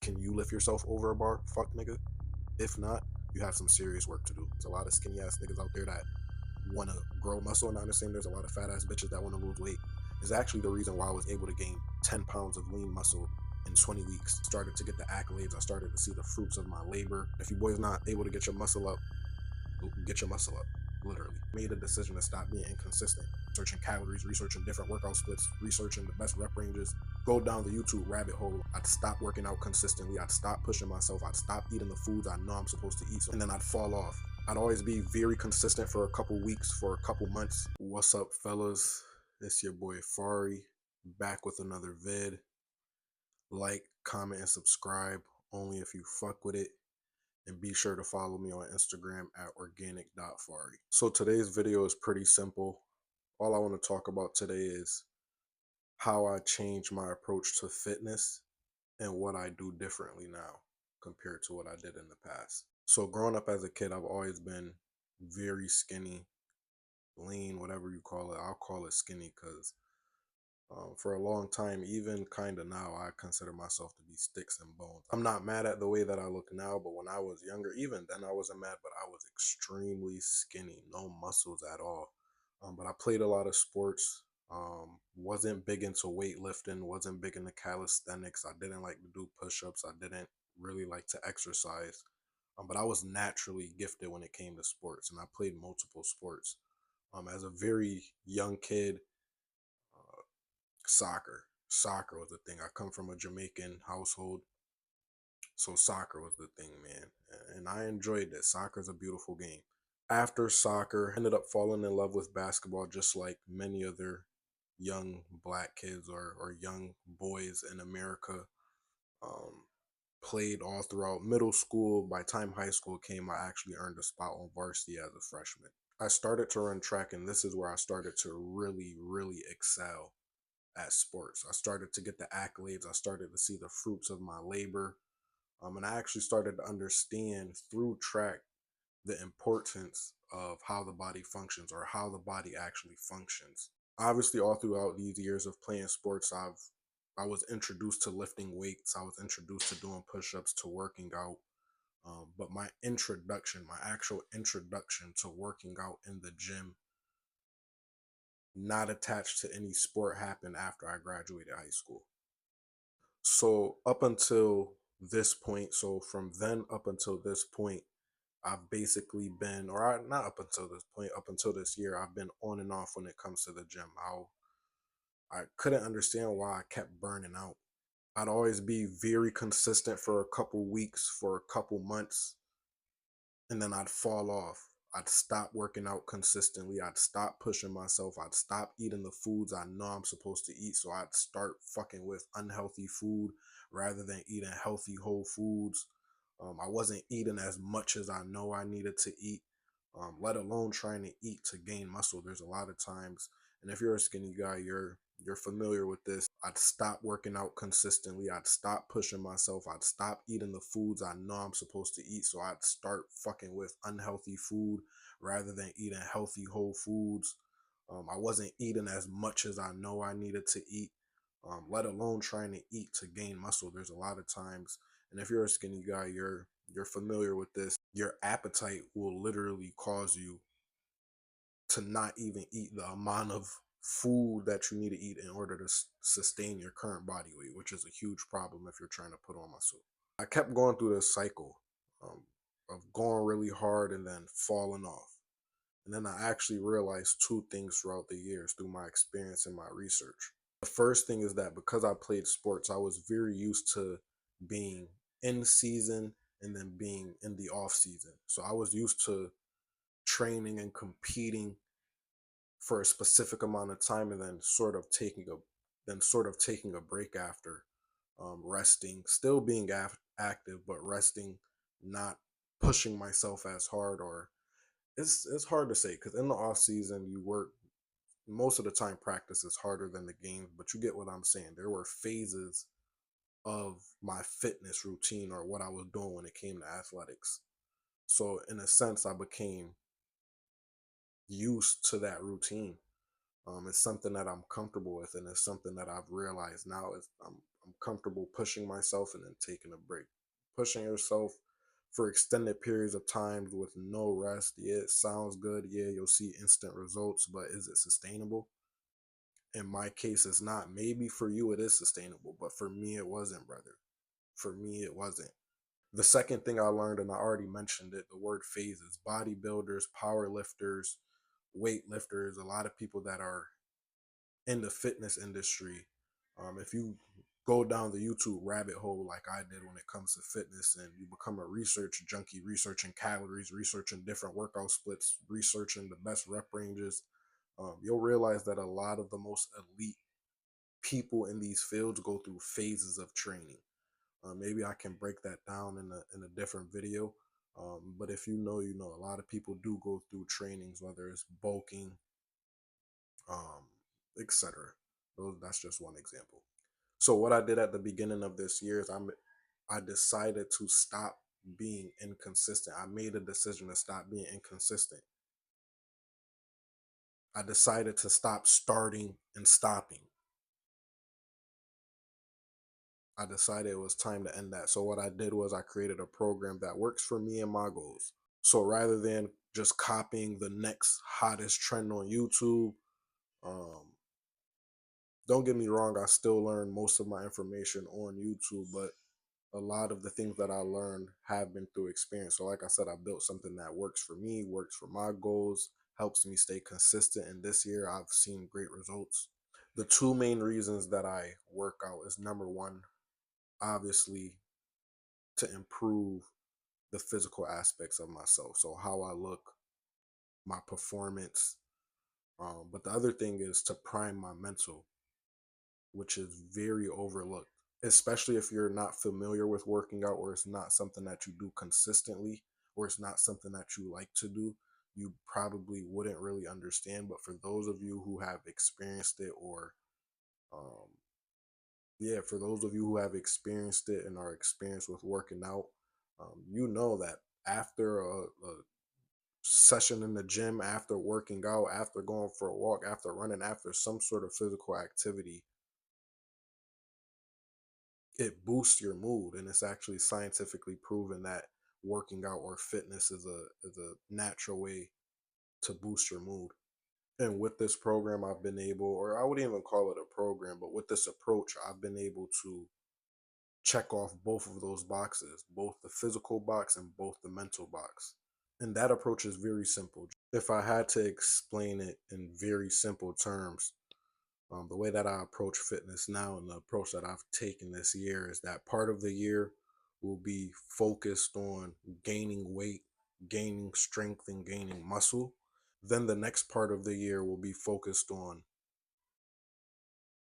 Can you lift yourself over a bar? Fuck nigga. If not, you have some serious work to do. There's a lot of skinny ass niggas out there that want to grow muscle, and I understand there's a lot of fat ass bitches that want to lose weight. Is actually the reason why I was able to gain 10 pounds of lean muscle in 20 weeks. Started to get the accolades. I started to see the fruits of my labor. If you boys not able to get your muscle up, get your muscle up. Literally. Made a decision to stop being inconsistent. Researching calories, researching different workout splits, researching the best rep ranges. Go down the YouTube rabbit hole. I'd stop working out consistently. I'd stop pushing myself. I'd stop eating the foods I know I'm supposed to eat. And then I'd fall off. I'd always be very consistent for a couple weeks, for a couple months. What's up, fellas? It's your boy Fari, back with another vid. Like, comment, and subscribe only if you fuck with it. And be sure to follow me on Instagram at organic.fari. So today's video is pretty simple. All I want to talk about today is how I changed my approach to fitness and what I do differently now compared to what I did in the past. So growing up as a kid, I've always been very skinny, lean, whatever you call it. I'll call it skinny because for a long time, even kind of now, I consider myself to be sticks and bones. I'm not mad at the way that I look now, but when I was younger, even then I wasn't mad, but I was extremely skinny, no muscles at all. But I played a lot of sports, wasn't big into weightlifting, wasn't big into calisthenics. I didn't like to do push-ups. I didn't really like to exercise. But I was naturally gifted when it came to sports, and I played multiple sports. As a very young kid, soccer was the thing. I come from a Jamaican household, so soccer was the thing, man, and I enjoyed it. Soccer is a beautiful game. After soccer, ended up falling in love with basketball, just like many other young black kids or young boys in America. um, Played all throughout middle school. By time high school came, I actually earned a spot on varsity as a freshman. I started to run track, and this is where I started to really excel at sports. I started to get the accolades. I started to see the fruits of my labor. And I actually started to understand through track the importance of how the body functions, or how the body actually functions. Obviously, all throughout these years of playing sports, I was introduced to lifting weights. I was introduced to doing push-ups, to working out. But my actual introduction to working out in the gym, not attached to any sport, happened after I graduated high school. So up until this point, so from then up until this point, I've basically been, not up until this point, up until this year, I've been on and off when it comes to the gym. I couldn't understand why I kept burning out. I'd always be very consistent for a couple weeks, for a couple months, and then I'd fall off. I'd stop working out consistently. I'd stop pushing myself. I'd stop eating the foods I know I'm supposed to eat. So I'd start fucking with unhealthy food rather than eating healthy whole foods. I wasn't eating as much as I know I needed to eat, let alone trying to eat to gain muscle. There's a lot of times, and if you're a skinny guy, you're familiar with this. I'd stop working out consistently. I'd stop pushing myself. I'd stop eating the foods I know I'm supposed to eat. So I'd start fucking with unhealthy food rather than eating healthy whole foods. I wasn't eating as much as I know I needed to eat, let alone trying to eat to gain muscle. There's a lot of times, and if you're a skinny guy, you're familiar with this. Your appetite will literally cause you to not even eat the amount of food that you need to eat in order to sustain your current body weight, which is a huge problem if you're trying to put on muscle. I kept going through this cycle, um, of going really hard and then falling off. And then I actually realized two things throughout the years through my experience and my research. The first thing is that because I played sports, I was very used to being in season and then being in the off season. So I was used to training and competing for a specific amount of time, and then sort of taking a break after, resting, still being active, but resting, not pushing myself as hard. Or it's hard to say, because in the off season you work most of the time. Practice is harder than the games, but you get what I'm saying. There were phases of my fitness routine, or what I was doing when it came to athletics. So in a sense, I became used to that routine. It's something that I'm comfortable with, and it's something that I've realized now is I'm I'm comfortable pushing myself and then taking a break. Pushing yourself for extended periods of time with no rest, yeah, it sounds good. Yeah, you'll see instant results, but is it sustainable? In my case, it's not. Maybe for you it is sustainable, but for me it wasn't, brother. For me it wasn't. The second thing I learned, and I already mentioned it, the word phases. Bodybuilders, power lifters, weightlifters, a lot of people that are in the fitness industry, if you go down the YouTube rabbit hole like I did when it comes to fitness, and you become a research junkie, researching calories, researching different workout splits, researching the best rep ranges, you'll realize that a lot of the most elite people in these fields go through phases of training. Maybe I can break that down in a different video. But if you know, you know, a lot of people do go through trainings, whether it's bulking, um, etc. That's just one example. So what I did at the beginning of this year is I decided to stop being inconsistent. I made a decision to stop being inconsistent. I decided to stop starting and stopping. I decided it was time to end that. So what I did was I created a program that works for me and my goals. So rather than just copying the next hottest trend on YouTube, um, don't get me wrong, I still learn most of my information on YouTube, but a lot of the things that I learned have been through experience. So like I said, I built something that works for me, works for my goals, helps me stay consistent. And this year I've seen great results. The two main reasons that I work out is number one, obviously to improve the physical aspects of myself. So how I look, my performance. But the other thing is to prime my mental, which is very overlooked, especially if you're not familiar with working out, or it's not something that you do consistently, or it's not something that you like to do. You probably wouldn't really understand. But for those of you who have experienced it, or um, yeah, for those of you who have experienced it and are experienced with working out, you know that after a session in the gym, after working out, after going for a walk, after running, after some sort of physical activity, it boosts your mood. And it's actually scientifically proven that working out or fitness is a natural way to boost your mood. And with this program, I've been able, or I wouldn't even call it a program, but with this approach, I've been able to check off both of those boxes, both the physical box and both the mental box. And that approach is very simple. If I had to explain it in very simple terms, the way that I approach fitness now and the approach that I've taken this year is that part of the year will be focused on gaining weight, gaining strength, and gaining muscle. Then the next part of the year will be focused on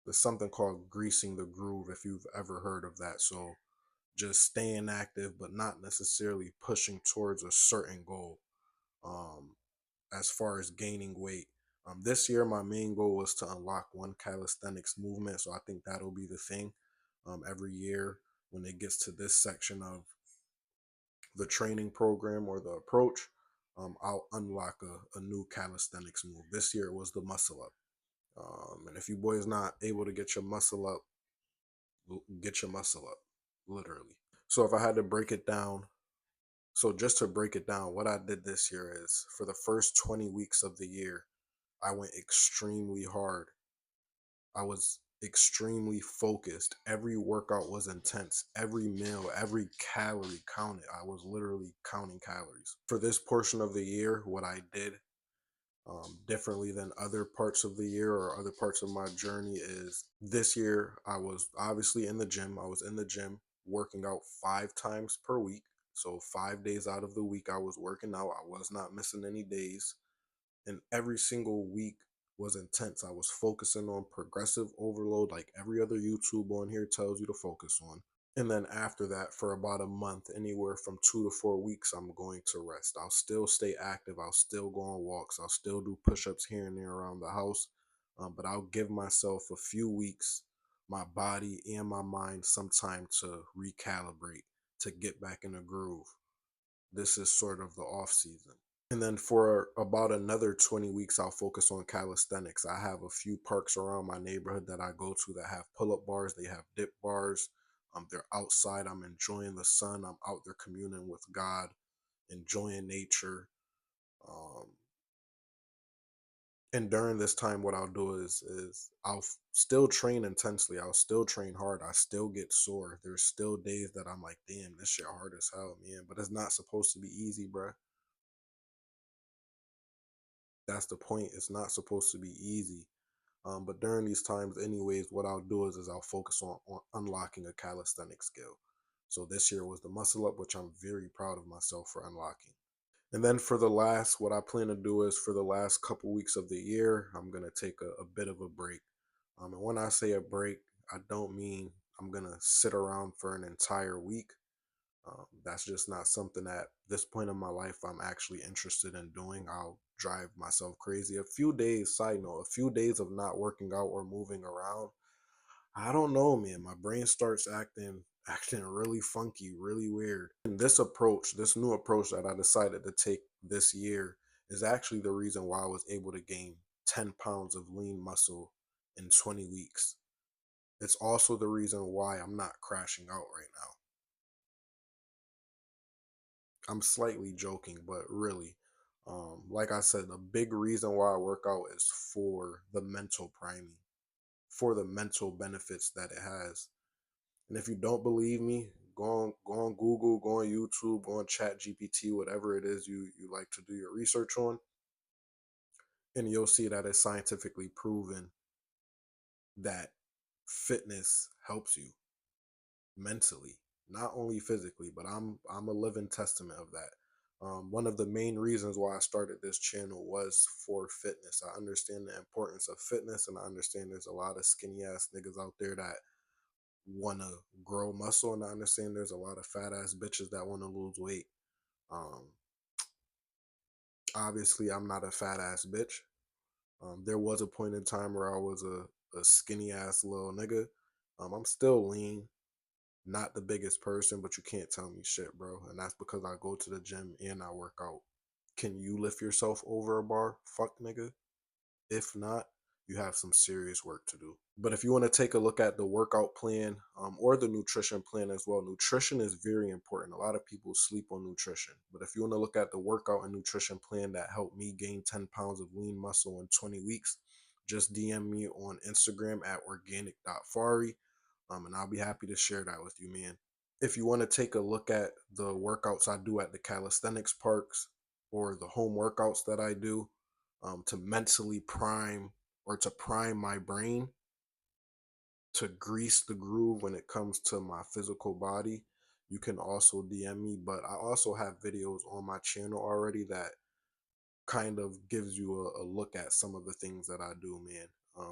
there's something called greasing the groove, if you've ever heard of that. So just staying active, but not necessarily pushing towards a certain goal. Um, as far as gaining weight, this year my main goal was to unlock one calisthenics movement, so I think that'll be the thing. Every year when it gets to this section of the training program or the approach, I'll unlock a new calisthenics move. This year it was the muscle up. And if you boys not able to get your muscle up, get your muscle up, literally. So if I had to break it down, so just to break it down, what I did this year is for the first 20 weeks of the year, I went extremely hard. I was extremely focused. Every workout was intense. Every meal, every calorie counted. I was literally counting calories. For this portion of the year, what I did differently than other parts of the year or other parts of my journey is this year I was obviously in the gym. I was in the gym working out 5 times per week. So 5 days out of the week I was working out. I was not missing any days. And every single week was intense. I was focusing on progressive overload, like every other YouTube on here tells you to focus on. And then after that, for about a month, anywhere from 2 to 4 weeks, I'm going to rest. I'll still stay active. I'll still go on walks. I'll still do push ups here and there around the house. But I'll give myself a few weeks, my body and my mind, some time to recalibrate, to get back in the groove. This is sort of the off season. And then for about another 20 weeks, I'll focus on calisthenics. I have a few parks around my neighborhood that I go to that have pull up bars, they have dip bars. They're outside. I'm enjoying the sun. I'm out there communing with God, enjoying nature. Um, and during this time, what I'll do is I'll still train intensely. I'll still train hard. I still get sore. There's still days that I'm like, damn, this shit hard as hell, man. But it's not supposed to be easy, bruh. That's the point. It's not supposed to be easy. But during these times, anyways, what I'll do is I'll focus on unlocking a calisthenic skill. So this year was the muscle up, which I'm very proud of myself for unlocking. And then for the last, what I plan to do is for the last couple weeks of the year, I'm gonna take a bit of a break. And when I say a break, I don't mean I'm gonna sit around for an entire week. That's just not something at this point in my life I'm actually interested in doing. I'll drive myself crazy. A few days, side note, a few days of not working out or moving around, I don't know, man. My brain starts acting really funky, really weird. And this approach, this new approach that I decided to take this year is actually the reason why I was able to gain 10 pounds of lean muscle in 20 weeks. It's also the reason why I'm not crashing out right now. I'm slightly joking, but really, like I said, a big reason why I work out is for the mental priming, for the mental benefits that it has. And if you don't believe me, go on Google, go on YouTube, go on Chat GPT, whatever it is you like to do your research on, and you'll see that it's scientifically proven that fitness helps you mentally, not only physically, but I'm a living testament of that. One of the main reasons why I started this channel was for fitness. I understand the importance of fitness, and I understand there's a lot of skinny ass niggas out there that want to grow muscle, and I understand there's a lot of fat ass bitches that want to lose weight. Um, Obviously, I'm not a fat ass bitch. There was a point in time where I was a skinny ass little nigga. I'm still lean, not the biggest person, but you can't tell me shit, bro. And that's because I go to the gym and I work out. Can you lift yourself over a bar? Fuck, nigga. If not, you have some serious work to do. But if you want to take a look at the workout plan or the nutrition plan as well, nutrition is very important. A lot of people sleep on nutrition. But if you want to look at the workout and nutrition plan that helped me gain 10 pounds of lean muscle in 20 weeks, just DM me on Instagram at organic.fari, and I'll be happy to share that with you, man. If you want to take a look at the workouts I do at the calisthenics parks or the home workouts that I do to mentally prime or to prime my brain to grease the groove when it comes to my physical body, you can also DM me. But I also have videos on my channel already that kind of gives you a look at some of the things that I do, man.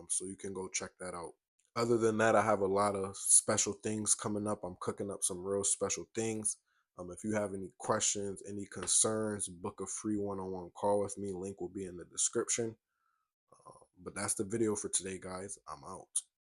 So you can go check that out. Other than that, I have a lot of special things coming up. I'm cooking up some real special things. If you have any questions, any concerns, book a free one-on-one call with me. Link will be in the description. But that's the video for today, guys. I'm out.